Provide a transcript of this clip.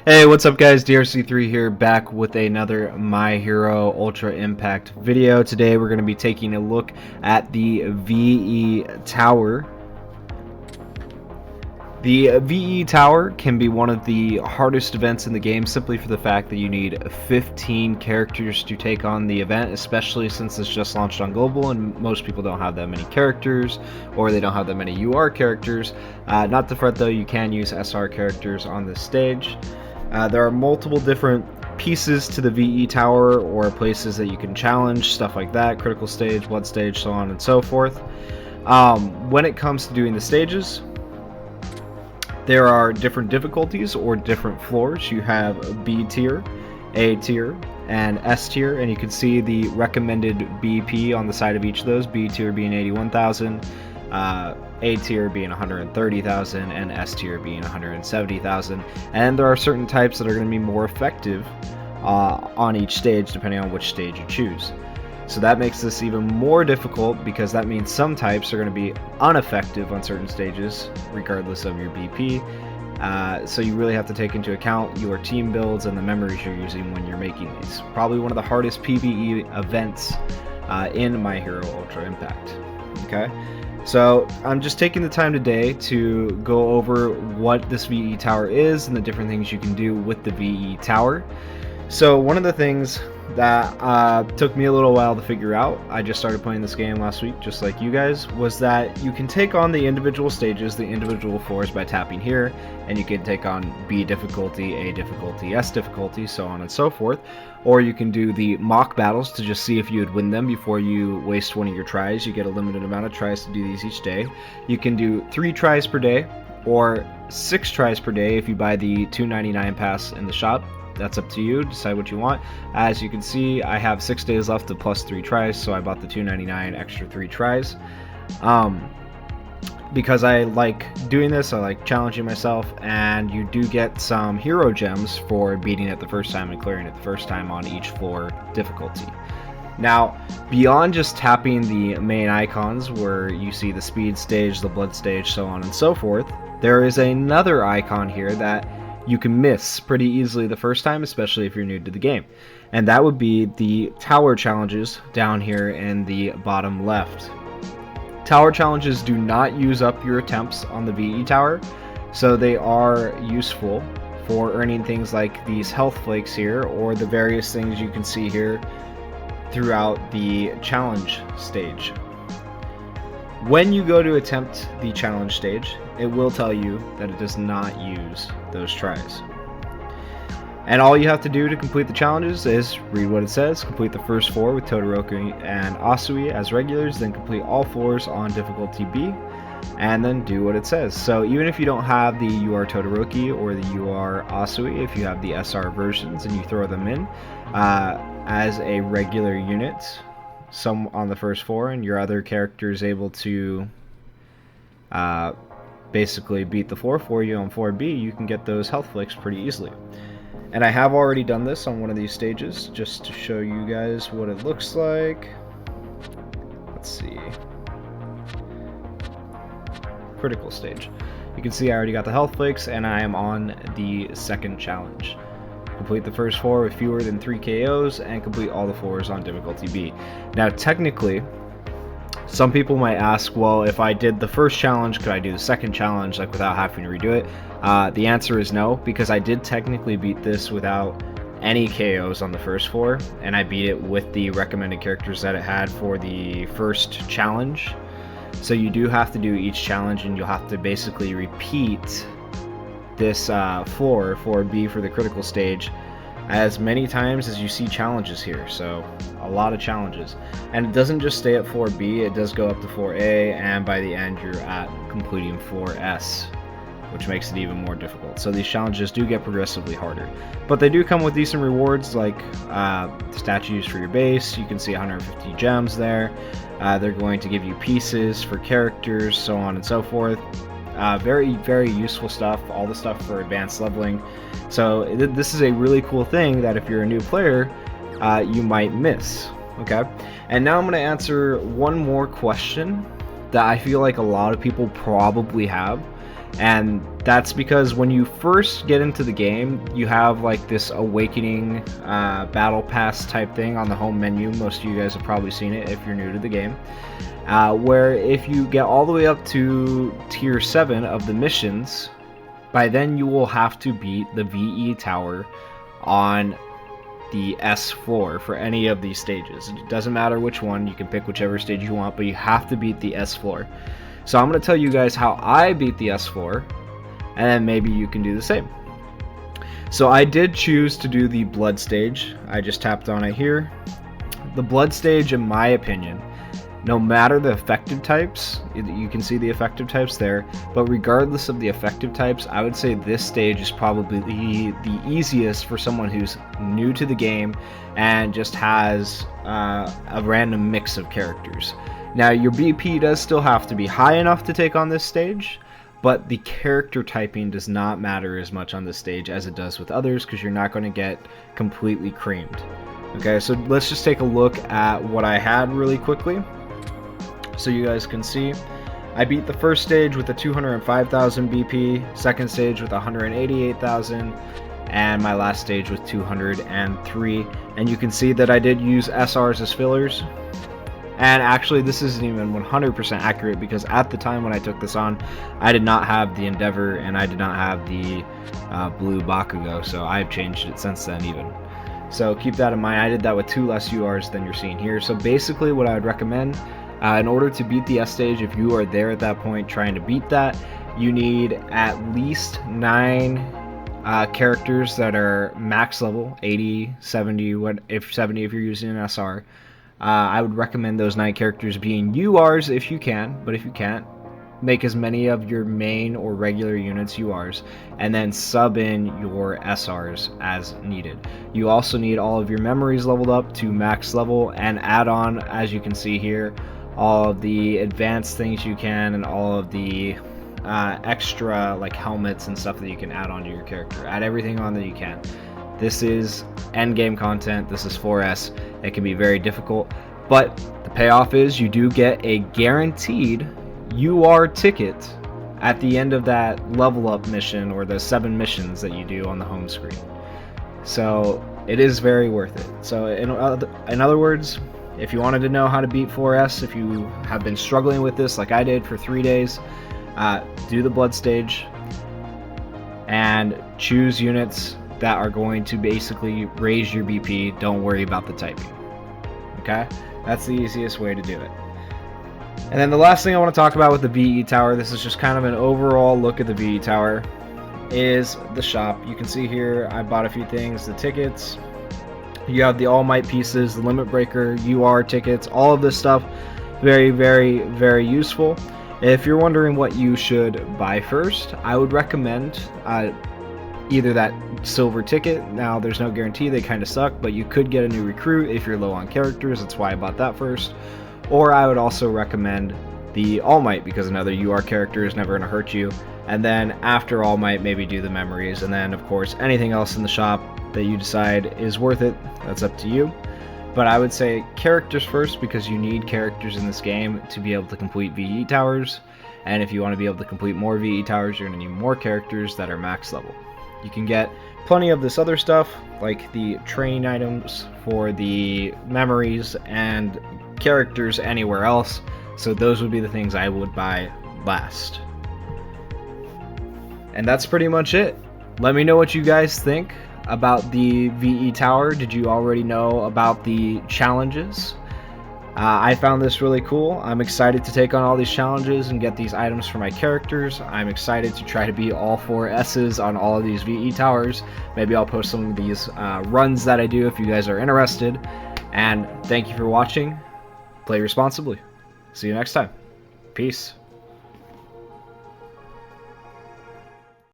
Hey, what's up guys? DRC3 here, back with another My Hero Ultra Impact video. Today we're going to be taking a look at the VE Tower. The VE Tower can be one of the hardest events in the game simply for the fact that you need 15 characters to take on the event, especially since it's just launched on global and most people don't have that many characters, or they don't have that many UR characters. Not to fret though, you can use SR characters on this stage. There are multiple different pieces to the VE Tower, or places that you can challenge, stuff like that, critical stage, blood stage, so on and so forth. When it comes to doing the stages, there are different difficulties or different floors. You have B tier, A tier, and S tier, and you can see the recommended BP on the side of each of those, B tier being 81,000, A tier being 130,000, and S tier being 170,000. And there are certain types that are going to be more effective on each stage depending on which stage you choose. So that makes this even more difficult, because that means some types are going to be ineffective on certain stages regardless of your BP. So you really have to take into account your team builds and the memories you're using when you're making these. Probably one of the hardest PvE events in My Hero Ultra Impact. Okay, so I'm just taking the time today to go over what this VE Tower is and the different things you can do with the VE Tower. So one of the things that took me a little while to figure out, I just started playing this game last week just like you guys, was that you can take on the individual stages, the individual floors, by tapping here, and you can take on B difficulty, A difficulty, S difficulty, so on and so forth. Or you can do the mock battles to just see if you would win them before you waste one of your tries. You get a limited amount of tries to do these each day. You can do 3 tries per day or 6 tries per day if you buy the $2.99 pass in the shop. That's up to you, decide what you want. As you can see, I have 6 days left to plus 3 tries, so I bought the $2.99 extra 3 tries. Because I like doing this, I like challenging myself, and you do get some hero gems for beating it the first time and clearing it the first time on each floor difficulty. Now, beyond just tapping the main icons where you see the speed stage, the blood stage, so on and so forth, there is another icon here that you can miss pretty easily the first time, especially if you're new to the game. And that would be the tower challenges down here in the bottom left. Tower challenges do not use up your attempts on the VE Tower, so they are useful for earning things like these health flakes here, or the various things you can see here throughout the challenge stage. When you go to attempt the challenge stage, it will tell you that it does not use those tries. And all you have to do to complete the challenges is read what it says, complete the first 4 with Todoroki and Asui as regulars, then complete all floors on difficulty B, and then do what it says. So even if you don't have the UR Todoroki or the UR Asui, if you have the SR versions and you throw them in as a regular unit, some on the first 4, and your other character is able to basically beat the floor for you on 4B, you can get those health flicks pretty easily. And I have already done this on one of these stages, just to show you guys what it looks like. Let's see. Critical stage. You can see I already got the health flakes, and I am on the second challenge. Complete the first 4 with fewer than 3 KOs, and complete all the floors on difficulty B. Now, technically, some people might ask, well, if I did the first challenge, could I do the second challenge like without having to redo it? The answer is no, because I did technically beat this without any KOs on the first 4, and I beat it with the recommended characters that it had for the first challenge. So you do have to do each challenge, and you'll have to basically repeat this floor, 4B for the critical stage, as many times as you see challenges here. So a lot of challenges, and it doesn't just stay at 4B, it does go up to 4A, and by the end you're at completing 4S, which makes it even more difficult. So these challenges do get progressively harder, but they do come with decent rewards, like statues for your base. You can see 150 gems there. They're going to give you pieces for characters, so on and so forth. Very, very useful stuff, all the stuff for advanced leveling. So this is a really cool thing that if you're a new player, you might miss. Okay, and now I'm going to answer one more question that I feel like a lot of people probably have, And that's because when you first get into the game, you have like this awakening battle pass type thing on the home menu. Most of you guys have probably seen it if you're new to the game. Where if you get all the way up to tier 7 of the missions, by then you will have to beat the VE tower on the S floor for any of these stages. It doesn't matter which one, you can pick whichever stage you want, but you have to beat the S floor. So I'm going to tell you guys how I beat the S floor, and then maybe you can do the same. So I did choose to do the blood stage. I just tapped on it here. The blood stage, in my opinion, no matter the effective types, you can see the effective types there, but regardless of the effective types, I would say this stage is probably the easiest for someone who's new to the game and just has a random mix of characters. Now, your BP does still have to be high enough to take on this stage, but the character typing does not matter as much on this stage as it does with others, because you're not going to get completely creamed. Okay, so let's just take a look at what I had really quickly. So you guys can see, I beat the first stage with a 205,000 BP, second stage with 188,000, and my last stage with 203. And you can see that I did use SRs as fillers. And actually, this isn't even 100% accurate, because at the time when I took this on, I did not have the Endeavor and I did not have the blue Bakugo, so I've changed it since then even. So keep that in mind. I did that with 2 less URs than you're seeing here. So basically what I would recommend, in order to beat the S stage, if you are there at that point trying to beat that, you need at least 9 characters that are max level, 80, 70, if you're using an SR. I would recommend those 9 characters being URs if you can, but if you can't, make as many of your main or regular units URs, and then sub in your SRs as needed. You also need all of your memories leveled up to max level, and add on, as you can see here, all of the advanced things you can, and all of the extra like helmets and stuff that you can add onto your character. Add everything on that you can. This is endgame content. This is 4S. It can be very difficult, but the payoff is you do get a guaranteed UR ticket at the end of that level up mission, or the 7 missions that you do on the home screen. So it is very worth it. So in other words, if you wanted to know how to beat 4S, if you have been struggling with this like I did for 3 days, do the blood stage and choose units that are going to basically raise your BP. Don't worry about the typing. Okay? That's the easiest way to do it. And then the last thing I want to talk about with the VE Tower, this is just kind of an overall look at the VE Tower, is the shop. You can see here I bought a few things, the tickets. You have the All Might pieces, the Limit Breaker, UR tickets, all of this stuff. Very, very, very useful. If you're wondering what you should buy first, I would recommend either that silver ticket. Now, there's no guarantee, they kind of suck, but you could get a new recruit if you're low on characters. That's why I bought that first. Or I would also recommend the All Might, because another UR character is never going to hurt you. And then after All Might, maybe do the memories. And then, of course, anything else in the shop that you decide is worth it, that's up to you. But I would say characters first, because you need characters in this game to be able to complete VE towers. And if you want to be able to complete more VE towers, you're going to need more characters that are max level. You can get plenty of this other stuff, like the training items for the memories and characters anywhere else. So those would be the things I would buy last. And that's pretty much it. Let me know what you guys think about the VE Tower. Did you already know about the challenges? I found this really cool. I'm excited to take on all these challenges and get these items for my characters. I'm excited to try to beat all 4 S's on all of these VE towers. Maybe I'll post some of these runs that I do if you guys are interested. And thank you for watching. Play responsibly. See you next time. Peace.